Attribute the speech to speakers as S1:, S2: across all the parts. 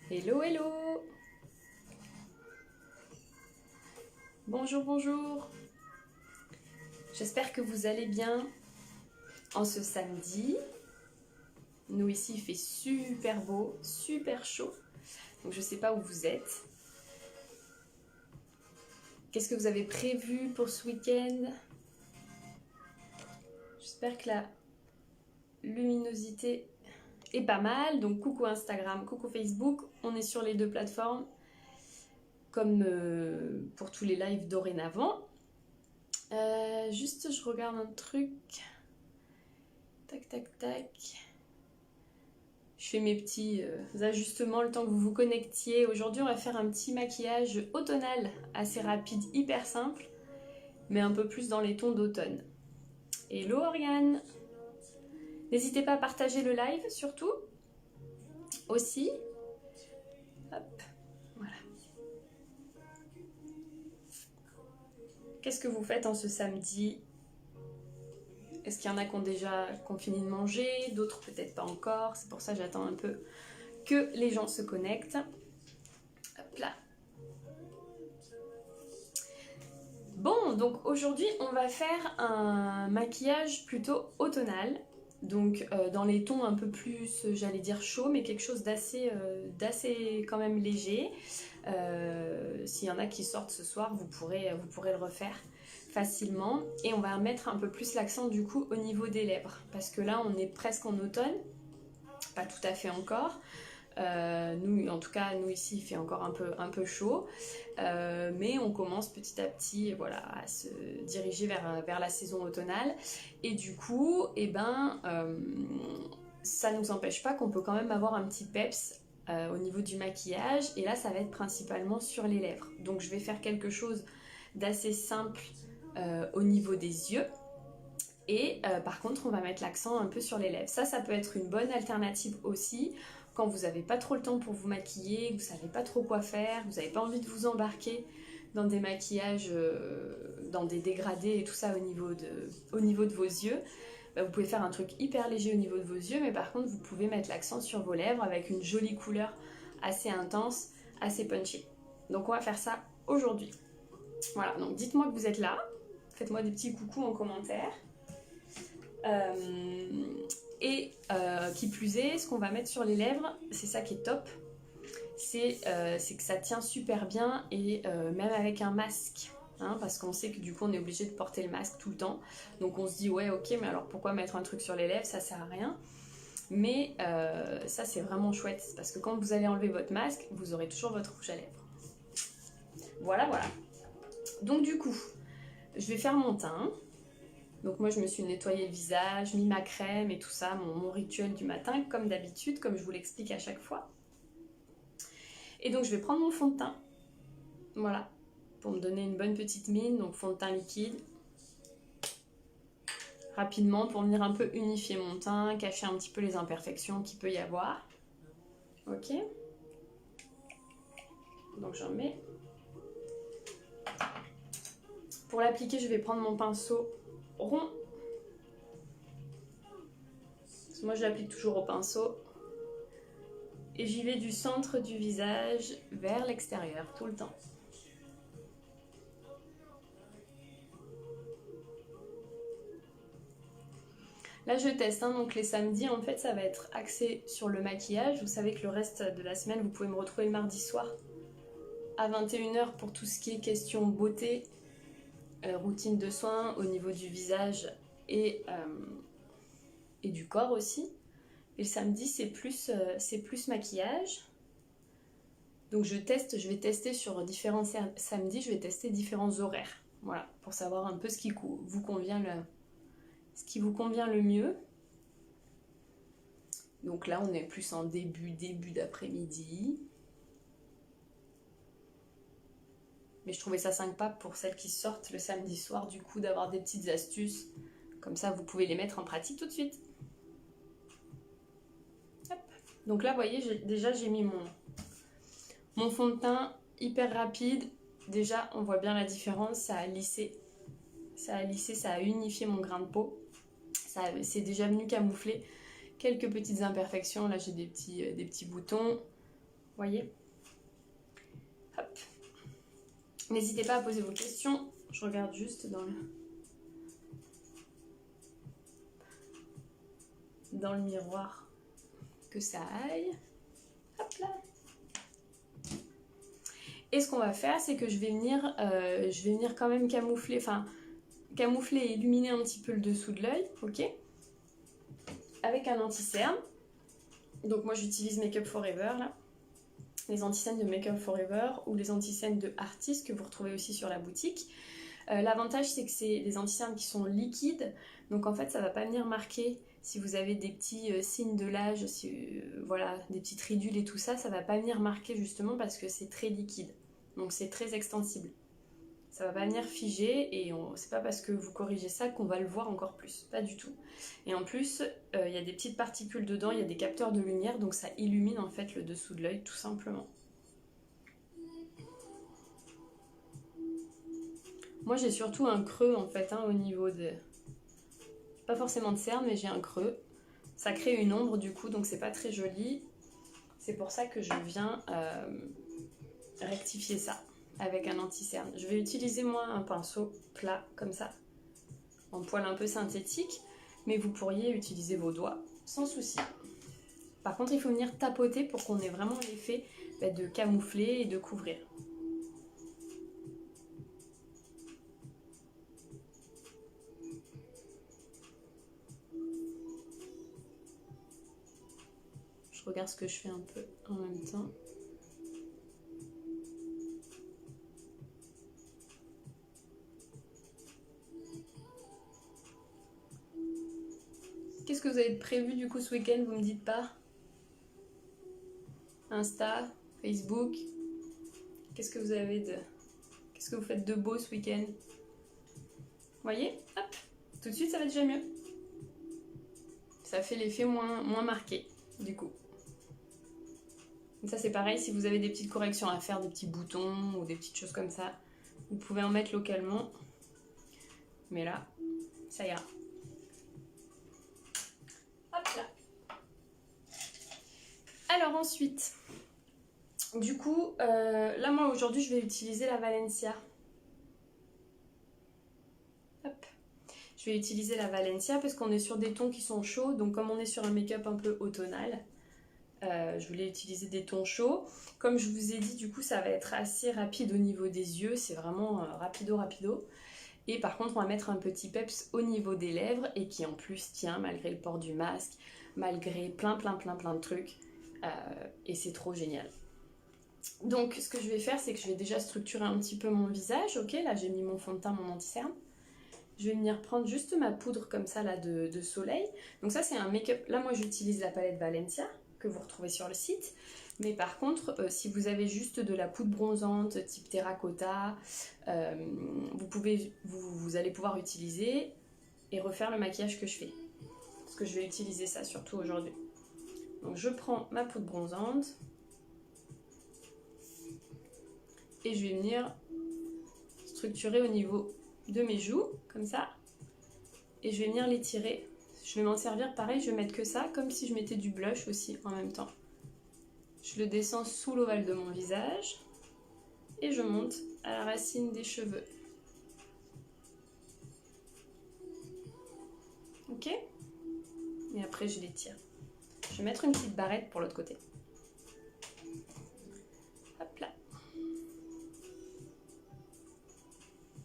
S1: Hello, hello. Bonjour, bonjour. J'espère que vous allez bien en ce samedi. Nous ici, il fait super beau, super chaud. Donc je ne sais pas où vous êtes. Qu'est-ce que vous avez prévu pour ce week-end? J'espère que la luminosité est pas mal. Donc coucou Instagram, coucou Facebook. On est sur les deux plateformes. Comme pour tous les lives dorénavant. Juste, je regarde un truc. Tac, tac, tac. Je fais mes petits ajustements le temps que vous vous connectiez. Aujourd'hui, on va faire un petit maquillage automnal assez rapide, hyper simple, mais un peu plus dans les tons d'automne. Hello Oriane. N'hésitez pas à partager le live, surtout. Aussi. Hop, voilà. Qu'est-ce que vous faites en ce samedi? Est-ce qu'il y en a qui ont déjà fini de manger? D'autres peut-être pas encore. C'est pour ça que j'attends un peu que les gens se connectent. Hop là. Bon, donc aujourd'hui, on va faire un maquillage plutôt automnal. Donc dans les tons un peu plus, j'allais dire chaud, mais quelque chose d'assez quand même léger. S'il y en a qui sortent ce soir, vous pourrez le refaire facilement. Et on va mettre un peu plus l'accent du coup au niveau des lèvres. Parce que là, on est presque en automne. Pas tout à fait encore. Nous, en tout cas, nous ici, il fait encore un peu chaud. Mais on commence petit à petit voilà, à se diriger vers la saison automnale. Et du coup, ça ne nous empêche pas qu'on peut quand même avoir un petit peps au niveau du maquillage. Et là, ça va être principalement sur les lèvres. Donc je vais faire quelque chose d'assez simple au niveau des yeux. Et par contre, on va mettre l'accent un peu sur les lèvres. Ça peut être une bonne alternative aussi quand vous n'avez pas trop le temps pour vous maquiller, vous ne savez pas trop quoi faire, vous n'avez pas envie de vous embarquer dans des maquillages, dans des dégradés et tout ça au niveau de vos yeux. Vous pouvez faire un truc hyper léger au niveau de vos yeux, mais par contre, vous pouvez mettre l'accent sur vos lèvres avec une jolie couleur assez intense, assez punchy. Donc on va faire ça aujourd'hui. Voilà, donc dites-moi que vous êtes là, faites-moi des petits coucous en commentaire. Qui plus est, ce qu'on va mettre sur les lèvres, c'est ça qui est top, c'est que ça tient super bien et même avec un masque, hein, parce qu'on sait que du coup on est obligé de porter le masque tout le temps, donc on se dit ouais ok, mais alors pourquoi mettre un truc sur les lèvres, ça sert à rien. Mais ça c'est vraiment chouette, parce que quand vous allez enlever votre masque, vous aurez toujours votre rouge à lèvres. Voilà. Donc du coup, je vais faire mon teint. Donc moi je me suis nettoyé le visage, mis ma crème et tout ça, mon rituel du matin comme d'habitude, comme je vous l'explique à chaque fois. Et donc je vais prendre mon fond de teint, voilà, pour me donner une bonne petite mine, donc fond de teint liquide. Rapidement pour venir un peu unifier mon teint, cacher un petit peu les imperfections qu'il peut y avoir. Ok. Donc j'en mets. Pour l'appliquer, je vais prendre mon pinceau rond. Moi je l'applique toujours au pinceau. Et j'y vais du centre du visage vers l'extérieur, tout le temps. Là je teste, hein, donc les samedis en fait ça va être axé sur le maquillage. Vous savez que le reste de la semaine vous pouvez me retrouver le mardi soir à 21h pour tout ce qui est question beauté, routine de soins au niveau du visage et du corps aussi. Et le samedi c'est plus maquillage. Donc je vais tester sur différents samedis, je vais tester différents horaires. Voilà, pour savoir un peu ce qui vous convient le mieux. Donc là on est plus en début d'après-midi. Mais je trouvais ça sympa pour celles qui sortent le samedi soir, du coup, d'avoir des petites astuces. Comme ça, vous pouvez les mettre en pratique tout de suite. Hop. Donc là, vous voyez, j'ai mis mon fond de teint hyper rapide. Déjà, on voit bien la différence. Ça a lissé, ça a unifié mon grain de peau. C'est déjà venu camoufler quelques petites imperfections. Là, j'ai des petits boutons. Voyez? Hop. N'hésitez pas à poser vos questions. Je regarde juste dans le miroir que ça aille. Hop là. Et ce qu'on va faire, c'est que je vais venir quand même camoufler et illuminer un petit peu le dessous de l'œil, ok? Avec un anti-cerne. Donc moi j'utilise Make Up Forever là. Les anti-cernes de Make Up Forever ou les anti-cernes de Artist que vous retrouvez aussi sur la boutique. L'avantage c'est que c'est des anti-cernes qui sont liquides, donc en fait ça va pas venir marquer si vous avez des petits signes de l'âge, voilà, des petites ridules et tout ça, ça va pas venir marquer justement parce que c'est très liquide, donc c'est très extensible. Ça va pas venir figer et c'est pas parce que vous corrigez ça qu'on va le voir encore plus, pas du tout. Et en plus, il y a des petites particules dedans, il y a des capteurs de lumière, donc ça illumine en fait le dessous de l'œil tout simplement. Moi j'ai surtout un creux en fait au niveau de... Pas forcément de cerne mais j'ai un creux. Ça crée une ombre du coup donc c'est pas très joli. C'est pour ça que je viens rectifier ça avec un anti-cerne. Je vais utiliser moi un pinceau plat comme ça, en poil un peu synthétique, mais vous pourriez utiliser vos doigts sans souci. Par contre il faut venir tapoter pour qu'on ait vraiment l'effet de camoufler et de couvrir. Je regarde ce que je fais un peu en même temps. Qu'est-ce que vous avez prévu du coup ce week-end, vous me dites pas? Insta, Facebook, qu'est-ce que vous faites de beau ce week-end? Voyez, hop, tout de suite ça va déjà mieux. Ça fait l'effet moins marqué du coup. Et ça c'est pareil, si vous avez des petites corrections à faire, des petits boutons ou des petites choses comme ça, vous pouvez en mettre localement. Mais là, ça ira. Hop là. Alors ensuite, du coup, là moi aujourd'hui je vais utiliser la Valencia. Hop. Je vais utiliser la Valencia parce qu'on est sur des tons qui sont chauds, donc comme on est sur un make-up un peu automnal, je voulais utiliser des tons chauds. Comme je vous ai dit, du coup ça va être assez rapide au niveau des yeux, c'est vraiment rapido. Et par contre on va mettre un petit peps au niveau des lèvres et qui en plus tient malgré le port du masque, malgré plein de trucs. Et c'est trop génial. Donc ce que je vais faire c'est que je vais déjà structurer un petit peu mon visage. Ok, là j'ai mis mon fond de teint, mon anti-cerne. Je vais venir prendre juste ma poudre comme ça là de soleil. Donc ça c'est un make-up, là moi j'utilise la palette Valencia que vous retrouvez sur le site. Mais par contre si vous avez juste de la poudre bronzante type terracotta, vous allez pouvoir utiliser et refaire le maquillage que je fais. Parce que je vais utiliser ça surtout aujourd'hui. Donc je prends ma poudre bronzante et je vais venir structurer au niveau de mes joues, comme ça. Et je vais venir l'étirer. Je vais m'en servir pareil, je vais mettre que ça, comme si je mettais du blush aussi en même temps. Je le descends sous l'ovale de mon visage et je monte à la racine des cheveux. Ok? Et après je l'étire. Je vais mettre une petite barrette pour l'autre côté. Hop là.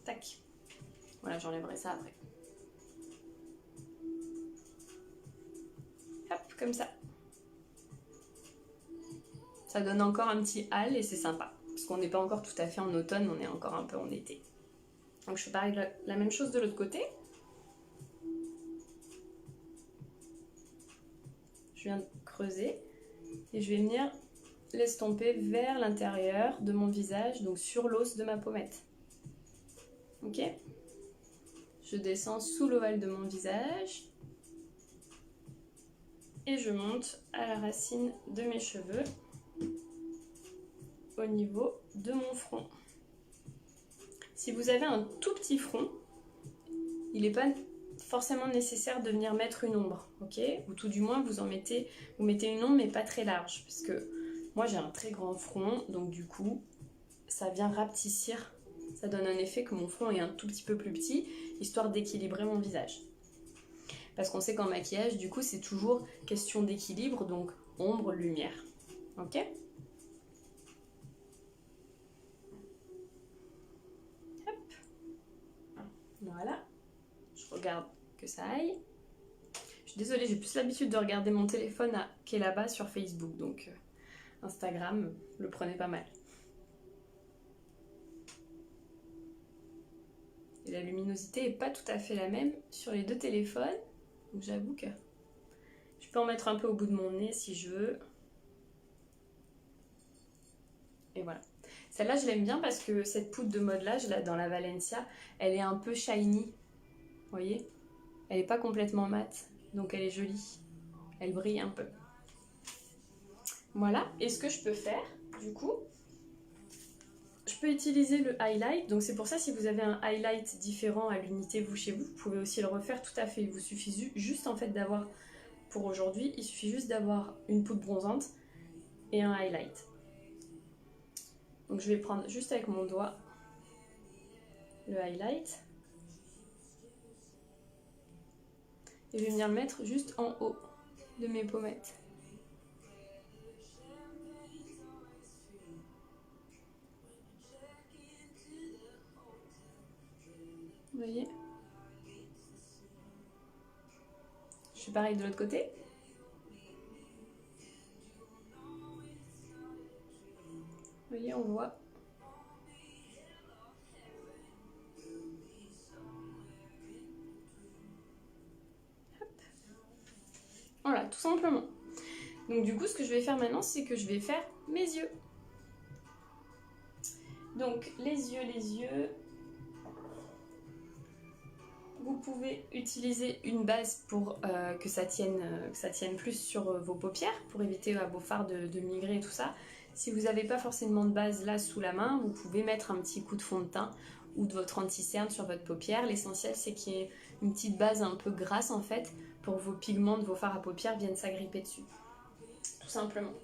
S1: Tac. Voilà, j'enlèverai ça après. Hop, comme ça. Ça donne encore un petit hâle et c'est sympa. Parce qu'on n'est pas encore tout à fait en automne, on est encore un peu en été. Donc je fais pareil, la même chose de l'autre côté. Je viens de creuser et je vais venir l'estomper vers l'intérieur de mon visage, donc sur l'os de ma pommette. Ok? Je descends sous l'ovale de mon visage et je monte à la racine de mes cheveux au niveau de mon front. Si vous avez un tout petit front, il n'est pas forcément nécessaire de venir mettre une ombre, ok? Ou tout du moins vous mettez une ombre mais pas très large, parce que Moi j'ai un très grand front, donc du coup ça vient rapetissir, ça donne un effet que mon front est un tout petit peu plus petit, histoire d'équilibrer mon visage. Parce qu'on sait qu'en maquillage, du coup, c'est toujours question d'équilibre, donc ombre, lumière. Ok? Hop. Voilà. Je regarde que ça aille. Je suis désolée, j'ai plus l'habitude de regarder mon téléphone qui est là-bas sur Facebook, donc Instagram, le prenez pas mal. Et la luminosité n'est pas tout à fait la même sur les deux téléphones, donc j'avoue que je peux en mettre un peu au bout de mon nez si je veux. Et voilà. Celle-là, je l'aime bien parce que cette poudre de modelage, là, dans la Valencia, elle est un peu shiny. Vous voyez? Elle n'est pas complètement mate, donc elle est jolie. Elle brille un peu. Voilà. Et ce que je peux faire, du coup, je peux utiliser le highlight. Donc c'est pour ça, si vous avez un highlight différent à l'unité, vous, chez vous, vous pouvez aussi le refaire tout à fait. Il vous suffit juste, en fait, d'avoir, pour aujourd'hui, il suffit juste d'avoir une poudre bronzante et un highlight. Donc je vais prendre juste avec mon doigt le highlight. Et je vais venir le mettre juste en haut de mes pommettes. Vous voyez? Je fais pareil de l'autre côté. Vous voyez, on voit. Hop. Voilà, tout simplement. Donc du coup, ce que je vais faire maintenant, c'est que je vais faire mes yeux. Donc les yeux. Vous pouvez utiliser une base pour que ça tienne plus sur vos paupières, pour éviter à vos fards de migrer et tout ça. Si vous n'avez pas forcément de base là sous la main, vous pouvez mettre un petit coup de fond de teint ou de votre anti-cerne sur votre paupière. L'essentiel, c'est qu'il y ait une petite base un peu grasse en fait, pour que vos pigments de vos fards à paupières viennent s'agripper dessus. Tout simplement.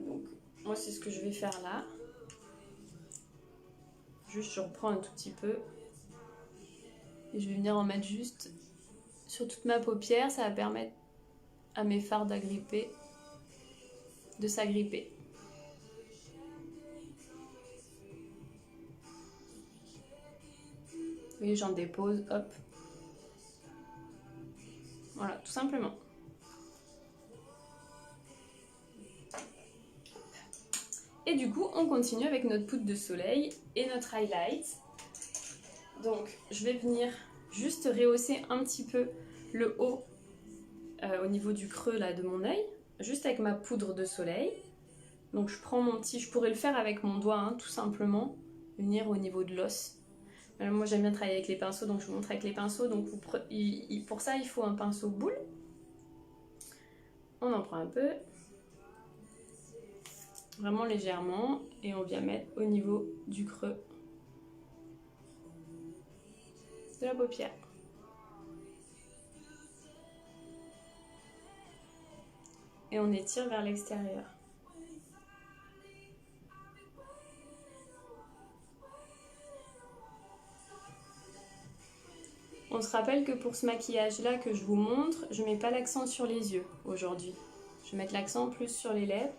S1: Donc, moi, c'est ce que je vais faire là. Juste, je reprends un tout petit peu. Et je vais venir en mettre juste sur toute ma paupière. Ça va permettre à mes fards d'agripper, de s'agripper. Et j'en dépose, hop. Voilà, tout simplement. Et du coup, on continue avec notre poudre de soleil et notre highlight. Donc, je vais venir juste rehausser un petit peu le haut au niveau du creux là, de mon œil, juste avec ma poudre de soleil. Donc, je prends mon petit, je pourrais le faire avec mon doigt, hein, tout simplement, venir au niveau de l'os. Moi, j'aime bien travailler avec les pinceaux, donc je vous montre avec les pinceaux. Donc, pour ça, il faut un pinceau boule. On en prend un peu, vraiment légèrement, et on vient mettre au niveau du creux de la paupière. Et on étire vers l'extérieur. On se rappelle que pour ce maquillage-là que je vous montre, je ne mets pas l'accent sur les yeux aujourd'hui. Je vais mettre l'accent plus sur les lèvres.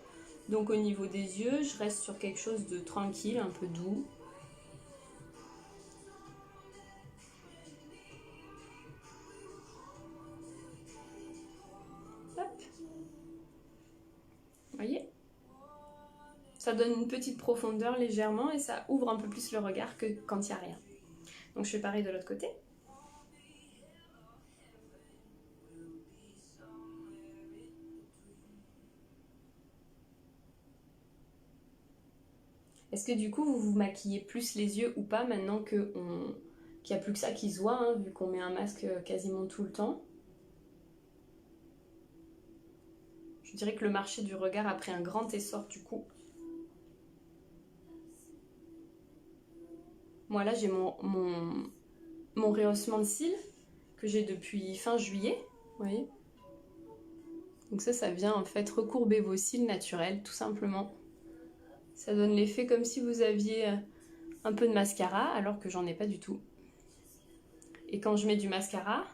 S1: Donc au niveau des yeux, je reste sur quelque chose de tranquille, un peu doux. Hop. Vous voyez? Ça donne une petite profondeur légèrement et ça ouvre un peu plus le regard que quand il n'y a rien. Donc je fais pareil de l'autre côté. Est-ce que du coup vous vous maquillez plus les yeux ou pas maintenant qu'il n'y a plus que ça qui se voit, hein, vu qu'on met un masque quasiment tout le temps? Je dirais que le marché du regard a pris un grand essor du coup. Moi là j'ai mon rehaussement de cils que j'ai depuis fin juillet, vous voyez. Donc ça vient en fait recourber vos cils naturels, tout simplement. Ça donne l'effet comme si vous aviez un peu de mascara, alors que j'en ai pas du tout. Et quand je mets du mascara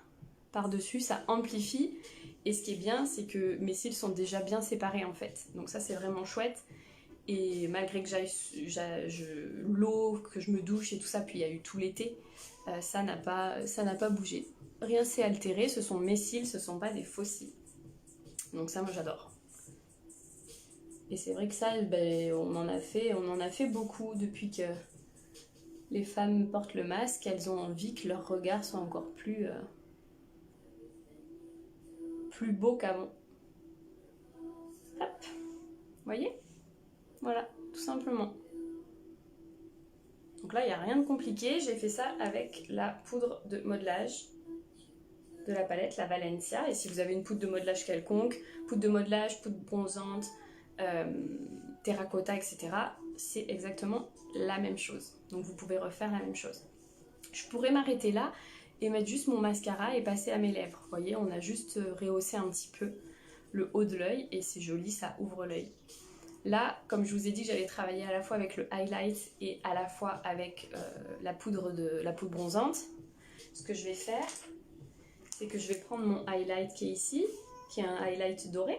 S1: par-dessus, ça amplifie. Et ce qui est bien, c'est que mes cils sont déjà bien séparés en fait. Donc ça, c'est vraiment chouette. Et malgré que l'eau, que je me douche et tout ça, puis il y a eu tout l'été, ça n'a pas bougé. Rien s'est altéré, ce sont mes cils, ce sont pas des faux cils. Donc ça, moi j'adore. Et c'est vrai que ça, on en a fait beaucoup depuis que les femmes portent le masque. Elles ont envie que leur regard soit encore plus beau qu'avant. Hop, vous voyez? Voilà, tout simplement. Donc là, il n'y a rien de compliqué. J'ai fait ça avec la poudre de modelage de la palette, la Valencia. Et si vous avez une poudre de modelage quelconque, poudre de modelage, poudre bronzante, terracotta, etc., c'est exactement la même chose. Donc vous pouvez refaire la même chose. Je pourrais m'arrêter là et mettre juste mon mascara et passer à mes lèvres. Vous voyez, on a juste rehaussé un petit peu le haut de l'œil et c'est joli, ça ouvre l'œil. Là, comme je vous ai dit, j'allais travailler à la fois avec le highlight et à la fois avec la poudre bronzante. Ce que je vais faire, c'est que je vais prendre mon highlight qui est ici, qui est un highlight doré,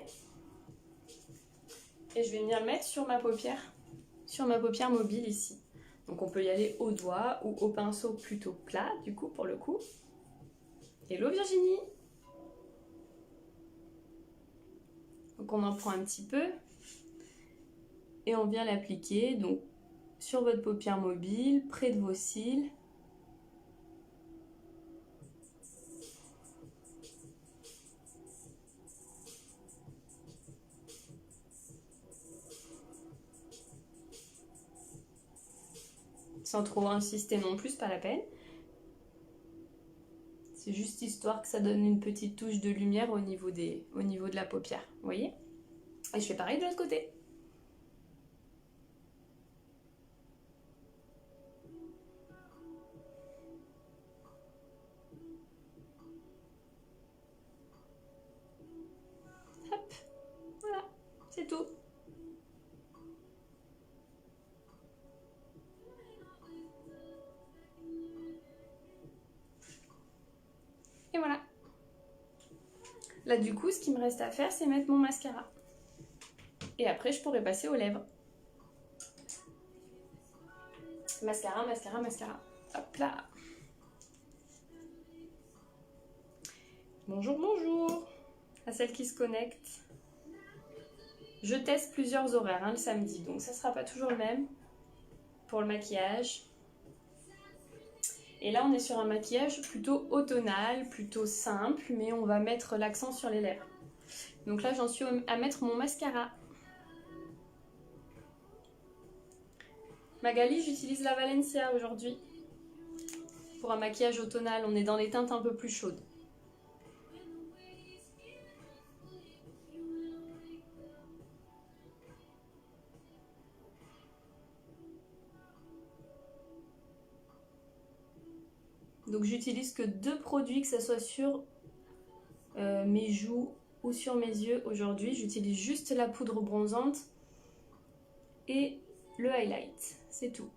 S1: et je vais venir le mettre sur ma paupière mobile ici. Donc on peut y aller au doigt ou au pinceau plutôt plat, du coup, pour le coup. Hello Virginie! Donc on en prend un petit peu. Et on vient l'appliquer donc sur votre paupière mobile, près de vos cils. Sans trop insister non plus, pas la peine. C'est juste histoire que ça donne une petite touche de lumière au niveau de la paupière, vous voyez? Et je fais pareil de l'autre côté. Hop, voilà, c'est tout. Et voilà. Là du coup, ce qui me reste à faire, c'est mettre mon mascara. Et après, je pourrais passer aux lèvres. Mascara, mascara, mascara. Hop là. Bonjour, bonjour à celles qui se connectent. Je teste plusieurs horaires le samedi, donc ça sera pas toujours le même pour le maquillage. Et là, on est sur un maquillage plutôt automnal, plutôt simple, mais on va mettre l'accent sur les lèvres. Donc là, j'en suis à mettre mon mascara. Magali, j'utilise la Valencia aujourd'hui. Pour un maquillage automnal, on est dans les teintes un peu plus chaudes. Donc j'utilise que 2 produits, que ce soit sur mes joues ou sur mes yeux aujourd'hui. J'utilise juste la poudre bronzante et le highlight, c'est tout.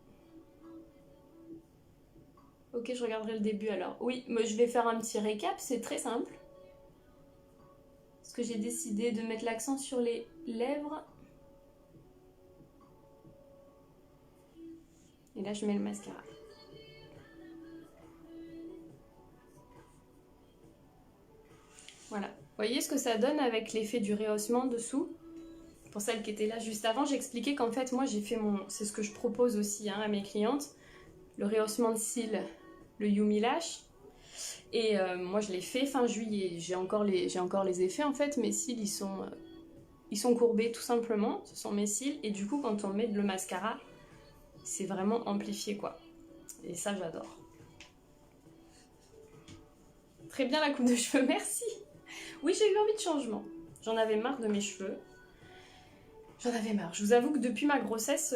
S1: Ok, je regarderai le début alors. Oui, moi je vais faire un petit récap, c'est très simple. Parce que j'ai décidé de mettre l'accent sur les lèvres. Et là je mets le mascara. Voilà. Vous voyez ce que ça donne avec l'effet du rehaussement dessous? Pour celles qui étaient là juste avant, j'expliquais qu'en fait, moi, j'ai fait c'est ce que je propose aussi à mes clientes, le rehaussement de cils, le Yumi Lash. Et moi, je l'ai fait fin juillet. J'ai encore les effets, en fait. Mes cils, ils sont courbés, tout simplement. Ce sont mes cils. Et du coup, quand on met le mascara, c'est vraiment amplifié, quoi. Et ça, j'adore. Très bien la coupe de cheveux, merci. Oui, j'ai eu envie de changement. J'en avais marre de mes cheveux. J'en avais marre. Je vous avoue que depuis ma grossesse,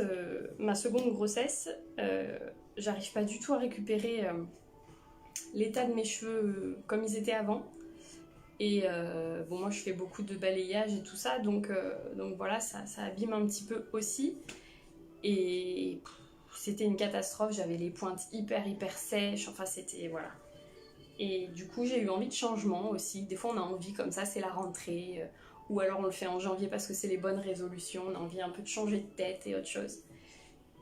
S1: ma seconde grossesse, j'arrive pas du tout à récupérer l'état de mes cheveux comme ils étaient avant. Et bon, moi je fais beaucoup de balayage et tout ça, donc voilà, ça abîme un petit peu aussi. Et c'était une catastrophe, j'avais les pointes hyper sèches, enfin c'était, voilà. Et du coup j'ai eu envie de changement aussi, des fois on a envie comme ça, c'est la rentrée, ou alors on le fait en janvier parce que c'est les bonnes résolutions, on a envie un peu de changer de tête et autre chose.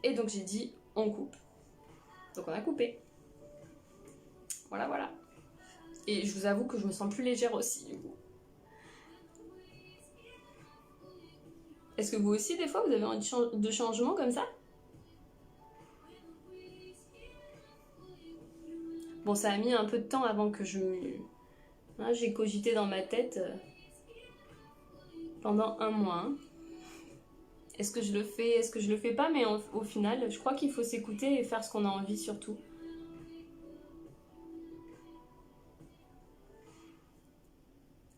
S1: Et donc j'ai dit, on coupe. Donc on a coupé. Voilà, voilà. Et je vous avoue que je me sens plus légère aussi, du coup. Est-ce que vous aussi, des fois, vous avez envie de changement comme ça? Bon, ça a mis un peu de temps avant que hein, j'ai cogité dans ma tête pendant un mois. Hein. Est-ce que je le fais, est-ce que je le fais pas? Mais au final, je crois qu'il faut s'écouter et faire ce qu'on a envie surtout.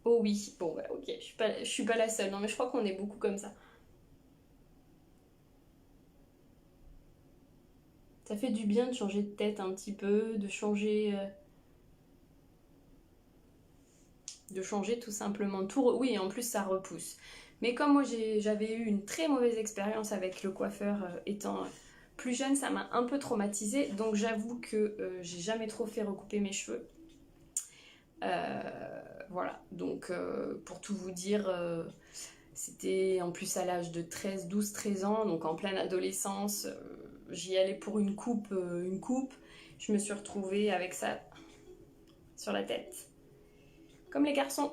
S1: Oh oui, bon, ouais, ok, je suis pas la seule. Non, mais je crois qu'on est beaucoup comme ça. Ça fait du bien de changer de tête un petit peu, de changer tout simplement. Oui, et en plus ça repousse. Mais comme moi j'avais eu une très mauvaise expérience avec le coiffeur étant plus jeune, ça m'a un peu traumatisée. Donc j'avoue que j'ai jamais trop fait recouper mes cheveux. Voilà, donc pour tout vous dire, c'était en plus à l'âge de 13 ans, donc en pleine adolescence. J'y allais pour une coupe. Je me suis retrouvée avec ça sur la tête, comme les garçons.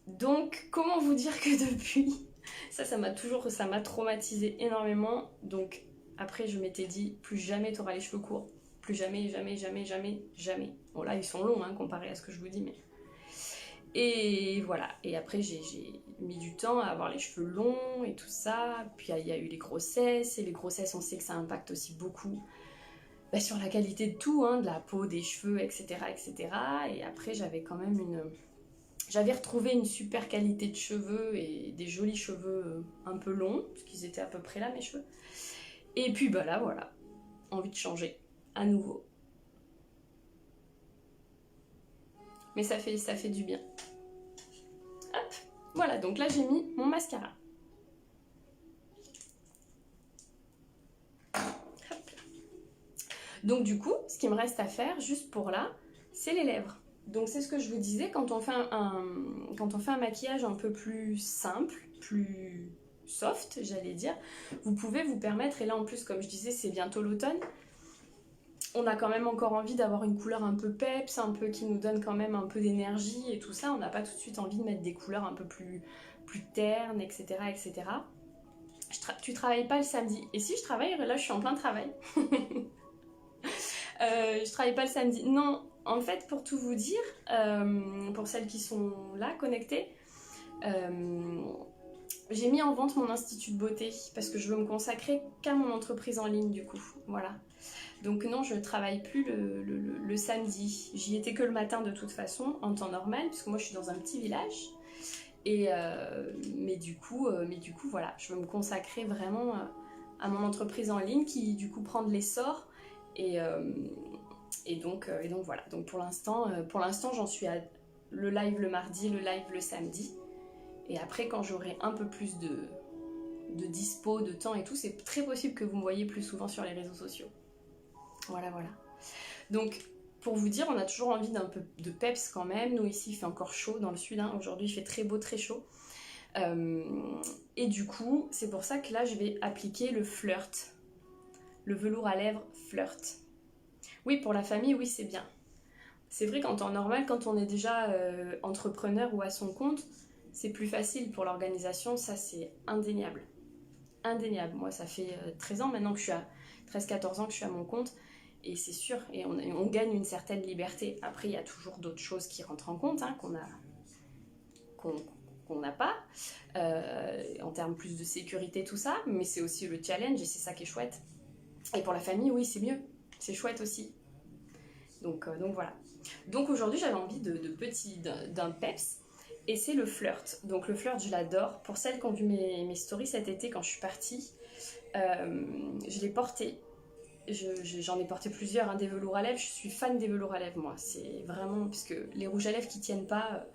S1: Donc, comment vous dire que depuis, ça m'a traumatisé énormément. Donc, après, je m'étais dit, plus jamais t'auras les cheveux courts. Plus jamais, jamais, jamais, jamais, jamais. Bon, là, ils sont longs, hein, comparé à ce que je vous dis, mais... Et voilà. Et après, j'ai mis du temps à avoir les cheveux longs et tout ça. Puis, il y a eu les grossesses. Et les grossesses, on sait que ça impacte aussi beaucoup sur la qualité de tout, hein, de la peau, des cheveux, etc., etc. Et après, j'avais retrouvé une super qualité de cheveux et des jolis cheveux un peu longs, parce qu'ils étaient à peu près là, mes cheveux. Et puis bah là, voilà, envie de changer à nouveau. Mais ça fait du bien. Hop, voilà, donc là j'ai mis mon mascara. Hop. Donc du coup, ce qui me reste à faire, juste pour là, c'est les lèvres. Donc c'est ce que je vous disais, quand on fait quand on fait un maquillage un peu plus simple, plus soft, j'allais dire, vous pouvez vous permettre, et là en plus comme je disais c'est bientôt l'automne, on a quand même encore envie d'avoir une couleur un peu peps, un peu qui nous donne quand même un peu d'énergie et tout ça, on n'a pas tout de suite envie de mettre des couleurs un peu plus ternes, etc. etc. Tu travailles pas le samedi? Et si je travaille, là je suis en plein travail. Je travaille pas le samedi. Non, en fait, pour tout vous dire, pour celles qui sont là, connectées, j'ai mis en vente mon institut de beauté parce que je veux me consacrer qu'à mon entreprise en ligne du coup. Voilà. Donc non, je ne travaille plus le samedi. J'y étais que le matin de toute façon, en temps normal, puisque moi je suis dans un petit village. Et mais du coup, voilà, je veux me consacrer vraiment à mon entreprise en ligne qui du coup prend de l'essor. Et, donc voilà. Donc pour l'instant, j'en suis à le live le mardi, le live le samedi. Et après, quand j'aurai un peu plus de dispo, de temps et tout, c'est très possible que vous me voyez plus souvent sur les réseaux sociaux. Voilà, voilà. Donc, pour vous dire, on a toujours envie d'un peu de peps quand même. Nous, ici, il fait encore chaud dans le sud. Hein. Aujourd'hui, il fait très beau, très chaud. Et du coup, c'est pour ça que là, je vais appliquer le flirt. Le velours à lèvres flirt. Oui, pour la famille, oui, c'est bien. C'est vrai qu'en temps normal, quand on est déjà entrepreneur ou à son compte, c'est plus facile pour l'organisation. Ça, c'est indéniable. Indéniable. Moi, ça fait 13 ans maintenant que je suis à 13-14 ans que je suis à mon compte. Et c'est sûr, et on gagne une certaine liberté. Après, il y a toujours d'autres choses qui rentrent en compte, hein, qu'on n'a pas, en termes plus de sécurité, tout ça, mais c'est aussi le challenge et c'est ça qui est chouette. Et pour la famille, oui, c'est mieux, c'est chouette aussi. Donc voilà. Donc aujourd'hui, j'avais envie d'un peps, et c'est le flirt. Donc le flirt, je l'adore. Pour celles qui ont vu mes stories cet été quand je suis partie, je l'ai porté. J'en ai porté plusieurs, hein, des velours à lèvres. Je suis fan des velours à lèvres, moi. C'est vraiment... Parce que les rouges à lèvres qui tiennent pas,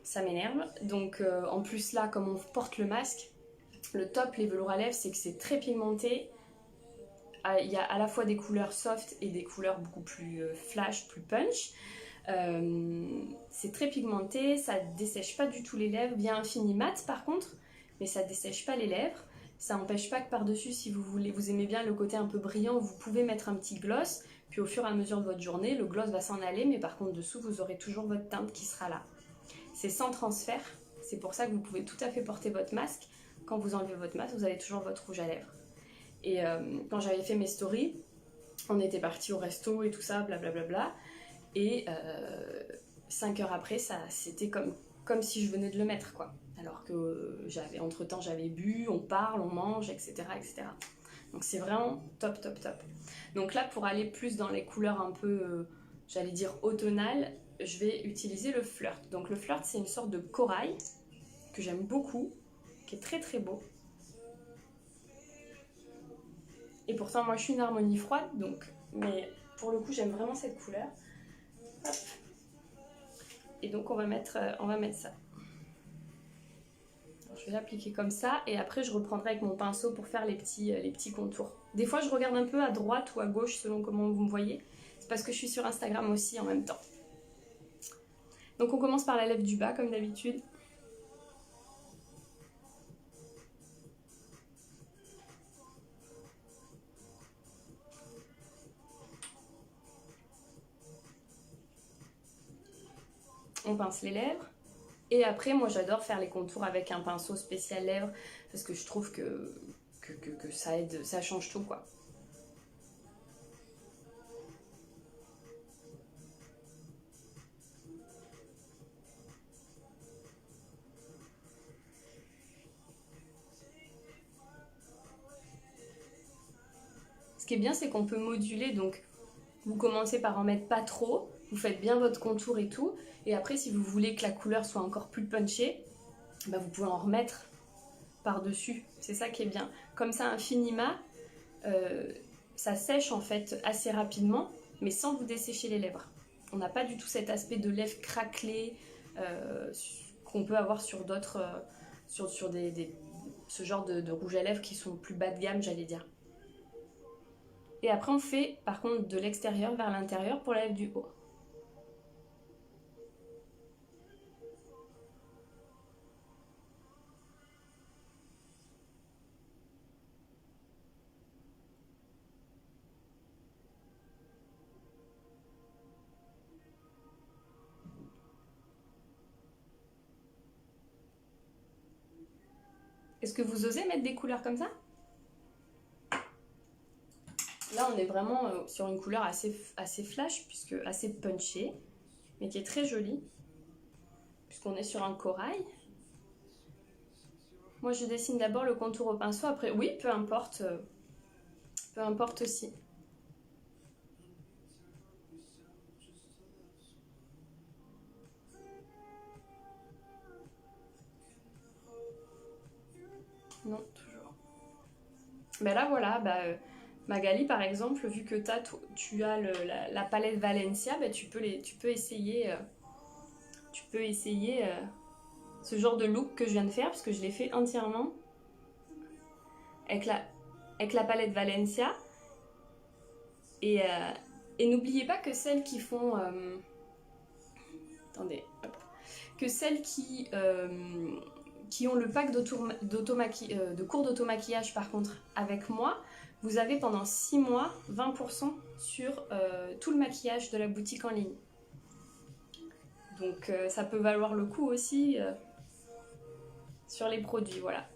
S1: ça m'énerve. Donc en plus là, comme on porte le masque, le top les velours à lèvres, c'est que c'est très pigmenté. Il y a à la fois des couleurs soft et des couleurs beaucoup plus flash, plus punch. C'est très pigmenté, ça dessèche pas du tout les lèvres. Il y a un fini mat par contre, mais ça dessèche pas les lèvres. Ça n'empêche pas que par-dessus, si vous voulez, vous aimez bien le côté un peu brillant, vous pouvez mettre un petit gloss. Puis au fur et à mesure de votre journée, le gloss va s'en aller, mais par contre dessous, vous aurez toujours votre teinte qui sera là. C'est sans transfert, c'est pour ça que vous pouvez tout à fait porter votre masque. Quand vous enlevez votre masque, vous avez toujours votre rouge à lèvres. Et quand j'avais fait mes stories, on était parti au resto et tout ça, blablabla. Et 5 heures après, c'était comme si je venais de le mettre, quoi. Alors que entre-temps, j'avais bu, on parle, on mange, etc., etc. Donc c'est vraiment top, top, top. Donc là, pour aller plus dans les couleurs un peu, j'allais dire automnales, je vais utiliser le flirt. Donc le flirt, c'est une sorte de corail que j'aime beaucoup, qui est très très beau. Et pourtant, moi, je suis une harmonie froide, donc... Mais pour le coup, j'aime vraiment cette couleur. Hop. Et donc, on va mettre ça. Alors, je vais l'appliquer comme ça, et après, je reprendrai avec mon pinceau pour faire les petits contours. Des fois, je regarde un peu à droite ou à gauche, selon comment vous me voyez. C'est parce que je suis sur Instagram aussi en même temps. Donc, on commence par la lèvre du bas, comme d'habitude. On pince les lèvres. Et après, moi j'adore faire les contours avec un pinceau spécial lèvres parce que je trouve que ça aide, ça change tout, quoi. Ce qui est bien, c'est qu'on peut moduler, donc vous commencez par en mettre pas trop, vous faites bien votre contour et tout, et après si vous voulez que la couleur soit encore plus punchée, bah vous pouvez en remettre par-dessus, c'est ça qui est bien. Comme ça, un finima, ça sèche en fait assez rapidement, mais sans vous dessécher les lèvres. On n'a pas du tout cet aspect de lèvres craquelées qu'on peut avoir sur d'autres, sur ce genre de rouge à lèvres qui sont plus bas de gamme, j'allais dire. Et après, on fait par contre de l'extérieur vers l'intérieur pour la lèvre du haut. Est-ce que vous osez mettre des couleurs comme ça? Là, on est vraiment sur une couleur assez flash, puisque assez punchée, mais qui est très jolie, puisqu'on est sur un corail. Moi, je dessine d'abord le contour au pinceau, après, oui, peu importe aussi. Non, toujours. Mais là, voilà, Magali, par exemple, vu que tu as la palette Valencia, tu peux essayer, ce genre de look que je viens de faire, parce que je l'ai fait entièrement avec la palette Valencia. Et n'oubliez pas que celles qui font... attendez, hop. Que celles qui ont le pack de cours d'automaquillage, par contre, avec moi, vous avez pendant 6 mois 20% sur tout le maquillage de la boutique en ligne. Donc ça peut valoir le coup aussi sur les produits, voilà.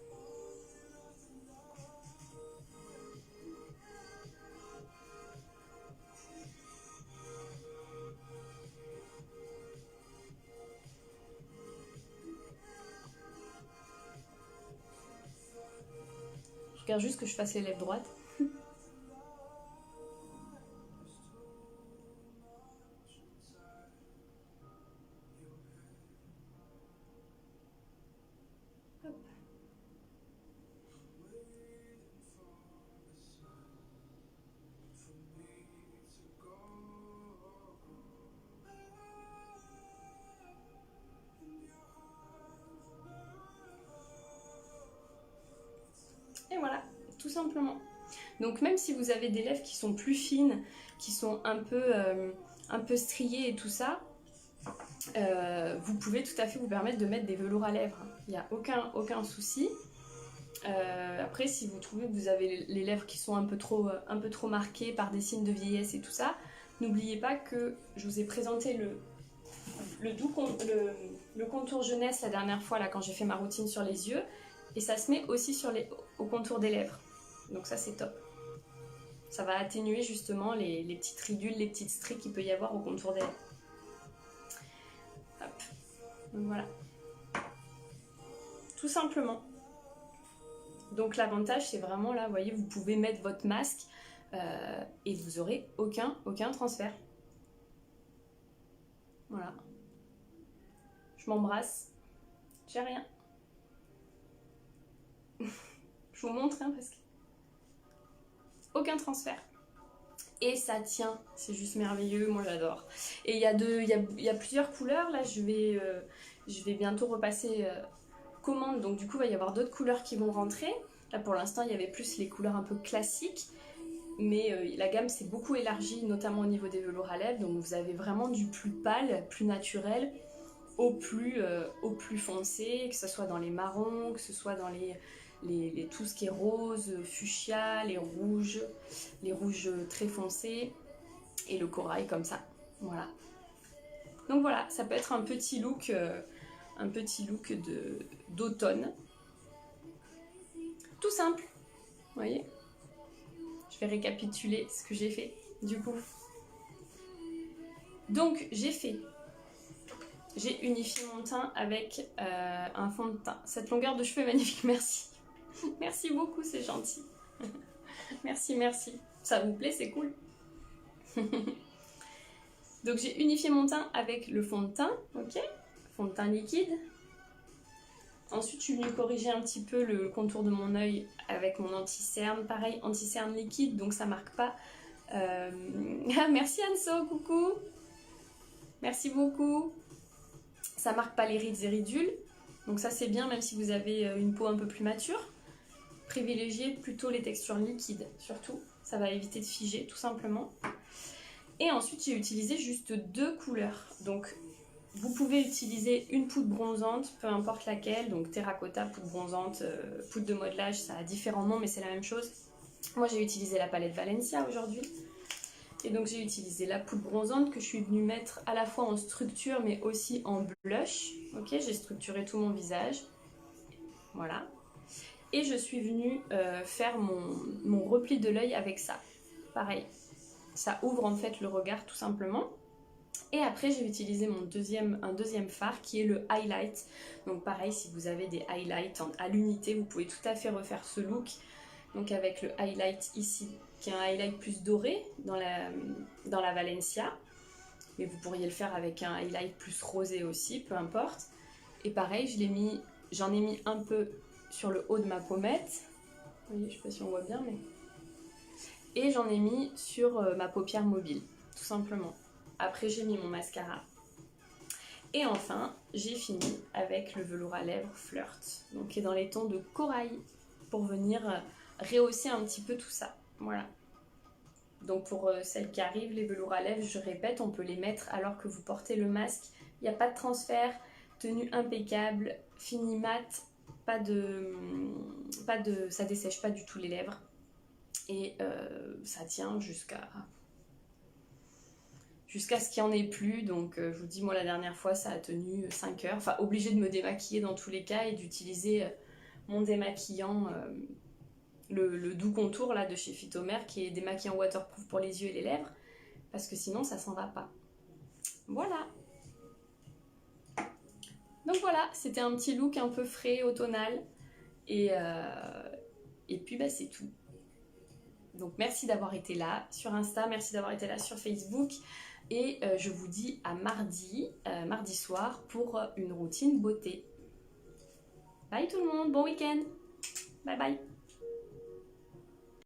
S1: Je regarde juste que je fasse les lèvres droites. simplement. Donc même si vous avez des lèvres qui sont plus fines, qui sont un peu striées et tout ça, vous pouvez tout à fait vous permettre de mettre des velours à lèvres. Il n'y a aucun souci. Après, si vous trouvez que vous avez les lèvres qui sont un peu trop marquées par des signes de vieillesse et tout ça, n'oubliez pas que je vous ai présenté le contour jeunesse la dernière fois là, quand j'ai fait ma routine sur les yeux, et ça se met aussi au contour des lèvres. Donc ça, c'est top. Ça va atténuer justement les petites ridules, les petites stries qu'il peut y avoir au contour des lèvres. Hop. Donc voilà. Tout simplement. Donc l'avantage, c'est vraiment là, vous voyez, vous pouvez mettre votre masque et vous aurez aucun transfert. Voilà. Je m'embrasse. J'ai rien. Je vous montre parce que aucun transfert. Et ça tient, c'est juste merveilleux, moi j'adore. Et il y a plusieurs couleurs, là je vais bientôt repasser commande, donc du coup il va y avoir d'autres couleurs qui vont rentrer. Là pour l'instant il y avait plus les couleurs un peu classiques, mais la gamme s'est beaucoup élargie, notamment au niveau des velours à lèvres, donc vous avez vraiment du plus pâle, plus naturel, au plus foncé, que ce soit dans les marrons, que ce soit dans tout ce qui est rose, fuchsia, les rouges très foncés et le corail comme ça. Voilà. Donc voilà, ça peut être un petit look d'automne. Tout simple. Vous voyez ? Je vais récapituler ce que j'ai fait du coup. Donc j'ai unifié mon teint avec un fond de teint. Cette longueur de cheveux est magnifique, merci. Merci beaucoup, c'est gentil. Merci. Ça vous plaît, c'est cool. Donc j'ai unifié mon teint avec le fond de teint, ok ? Fond de teint liquide. Ensuite, je suis venue corriger un petit peu le contour de mon œil avec mon anti-cerne. Pareil, anti-cerne liquide, donc ça marque pas. Ah, merci Anso, coucou. Merci beaucoup. Ça marque pas les rides et ridules. Donc ça c'est bien, même si vous avez une peau un peu plus mature. Privilégiez plutôt les textures liquides, surtout. Ça va éviter de figer, tout simplement. Et ensuite, j'ai utilisé juste 2 couleurs. Donc, vous pouvez utiliser une poudre bronzante, peu importe laquelle. Donc, terracotta, poudre bronzante, poudre de modelage, ça a différents noms, mais c'est la même chose. Moi, j'ai utilisé la palette Valencia aujourd'hui. Et donc, j'ai utilisé la poudre bronzante que je suis venue mettre à la fois en structure, mais aussi en blush. Ok, j'ai structuré tout mon visage. Voilà. Et je suis venue faire mon repli de l'œil avec ça. Pareil, ça ouvre en fait le regard tout simplement. Et après j'ai utilisé un deuxième fard qui est le highlight. Donc pareil, si vous avez des highlights à l'unité, vous pouvez tout à fait refaire ce look. Donc avec le highlight ici, qui est un highlight plus doré dans la Valencia. Mais vous pourriez le faire avec un highlight plus rosé aussi, peu importe. Et pareil, j'en ai mis un peu sur le haut de ma pommette. Vous voyez, je ne sais pas si on voit bien, mais... Et j'en ai mis sur ma paupière mobile, tout simplement. Après, j'ai mis mon mascara. Et enfin, j'ai fini avec le velours à lèvres Flirt, donc qui est dans les tons de corail, pour venir rehausser un petit peu tout ça. Voilà. Donc pour celles qui arrivent, les velours à lèvres, je répète, on peut les mettre alors que vous portez le masque. Il n'y a pas de transfert, tenue impeccable, fini mat, ça dessèche pas du tout les lèvres. Et ça tient jusqu'à ce qu'il n'y en ait plus. Donc je vous dis, moi la dernière fois ça a tenu 5 heures. Enfin, obligée de me démaquiller dans tous les cas et d'utiliser mon démaquillant, le doux contour là de chez Phytomer, qui est démaquillant waterproof pour les yeux et les lèvres, parce que sinon ça s'en va pas. Voilà. Donc voilà, c'était un petit look un peu frais, automnal. Et puis bah, c'est tout. Donc merci d'avoir été là sur Insta, merci d'avoir été là sur Facebook. Et je vous dis à mardi soir pour une routine beauté. Bye tout le monde, bon week-end. Bye bye.